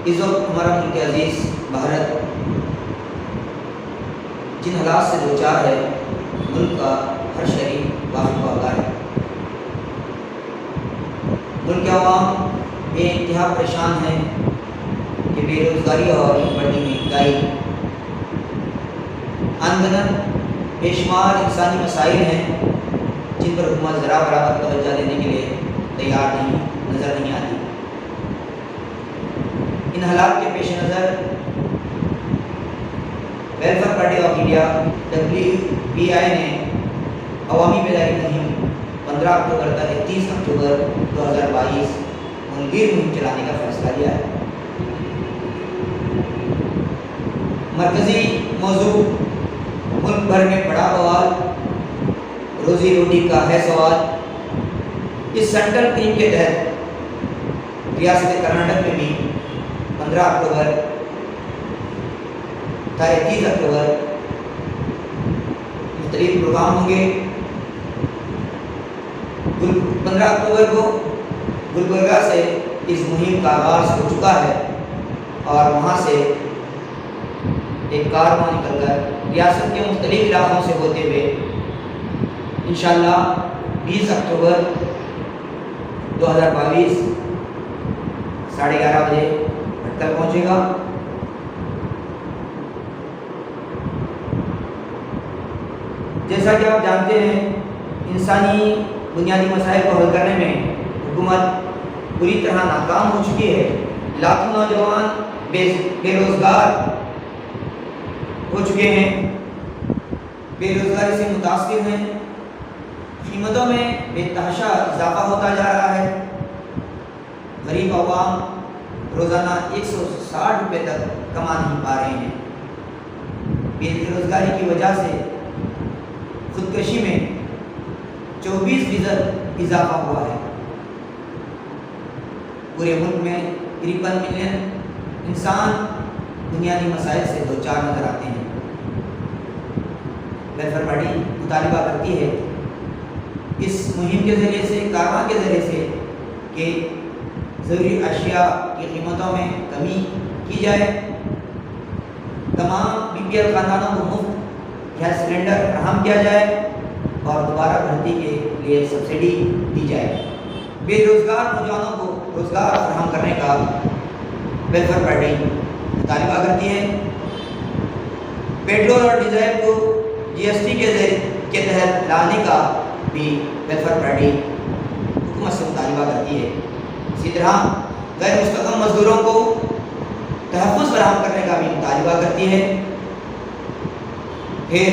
اس وقت ہمارا ملک عزیز بھارت جن حالات سے دوچار ہے، ملک کا ہر شہری واقف آگاہ ہے۔ ملک کے عوام بے انتہا پریشان ہیں کہ بے روزگاری اور بڑھتی مہنگائی، اندھنت بے شمار انسانی مسائل ہیں جن پر حکومت ذرا برابر توجہ دینے کے لیے تیار نظر نہیں آتی۔ ان حالات کے پیش نظر welfare party of India WPI نے عوامی بیداری مہم 15 اکتوبر تا 31 اکتوبر 2022 ملگیر مہم چلانے کا فیصلہ لیا ہے۔ مرکزی موضوع ملک بھر میں بڑا بوال، روزی روٹی کا ہے سوال۔ اس سینٹرل تھیم کے تحت ریاست کرناٹک میں بھی 15 اکتوبر تا 31 اکتوبر مختلف پروگرام ہوں گے۔ 15 اکتوبر کو گلبرگہ سے اس مہم کا آغاز ہو چکا ہے اور وہاں سے ایک کارواں نکل کر ریاست کے مختلف علاقوں سے ہوتے ہوئے انشاءاللہ 20 اکتوبر 2022 11:30 بجے بھٹکل پہنچے گا۔ جیسا کہ آپ جانتے ہیں، انسانی بنیادی مسائل کو حل کرنے میں حکومت پوری طرح ناکام ہو چکی ہے۔ لاکھوں نوجوان بے روزگار ہو چکے ہیں، بے روزگاری سے متاثر ہیں، قیمتوں میں بے تحاشا اضافہ ہوتا جا رہا ہے، غریب عوام روزانہ 160 روپے تک کما نہیں پا رہے ہیں۔ بے روزگاری کی وجہ سے خودکشی میں 24% اضافہ ہوا ہے۔ پورے ملک میں 53 ملین انسان بنیادی مسائل سے دوچار نظر آتے ہیں۔ ویلفیئر پارٹی مطالبہ کرتی ہے اس مہم کے ذریعے سے، کارروائی کے ذریعے سے، کہ ضروری اشیاء کی قیمتوں میں کمی کی جائے، تمام BPL خاندانوں کو مفت گیس سلنڈر فراہم کیا جائے اور دوبارہ بھرتی کے لیے سبسڈی دی جائے۔ بے روزگار نوجوانوں کو روزگار فراہم کرنے کا ویلفیئر پارٹی مطالبہ کرتی ہے۔ پیٹرول اور ڈیزل کو GST کے تحت لانے کا بھی ویلفیئر پارٹی حکومت سے مطالبہ کرتی ہے۔ اسی طرح غیر مستحکم مزدوروں کو تحفظ فراہم کرنے کا بھی مطالبہ کرتی ہے۔ پھر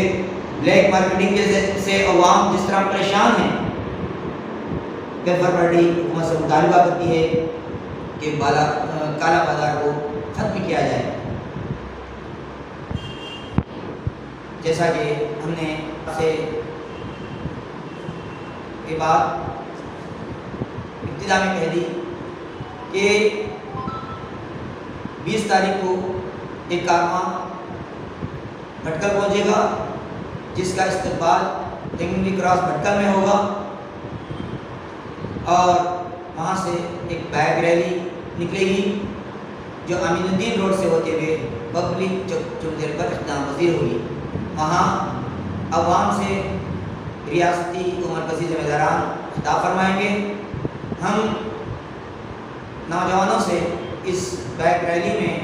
بلیک مارکیٹنگ سے عوام جس طرح پریشان ہیں، ویلفیئر پارٹی حکومت سے مطالبہ کرتی ہے کہ کالا بازار کو ختم کیا جائے۔ جیسا کہ ہم نے سے یہ بات ابتدا میں کہہ دی کہ 20 تاریخ کو ایک کارواں بھٹکل پہنچے گا، جس کا استقبال تنگنی کراس بھٹکل میں ہوگا اور وہاں سے ایک بائک ریلی نکلے گی جو امین الدین روڈ سے ہوتے ہوئے پبلک چوک پر اختتام پذیر ہوگی۔ وہاں عوام سے ریاستی و مرکزی ذمہ داران خطاب فرمائیں گے۔ ہم نوجوانوں سے اس بائک ریلی میں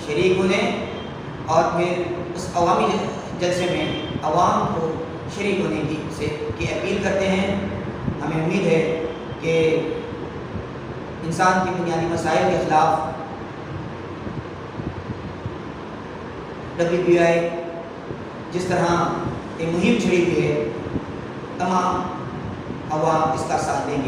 شریک ہونے اور پھر اس عوامی جلسے میں عوام کو شریک ہونے کی اپیل کرتے ہیں۔ ہمیں امید ہے کہ انسان کی بنیادی مسائل کے خلاف WPI جس طرح ایک مہم چھڑی ہوئی ہے، تمام عوام اس کا ساتھ دیں گے۔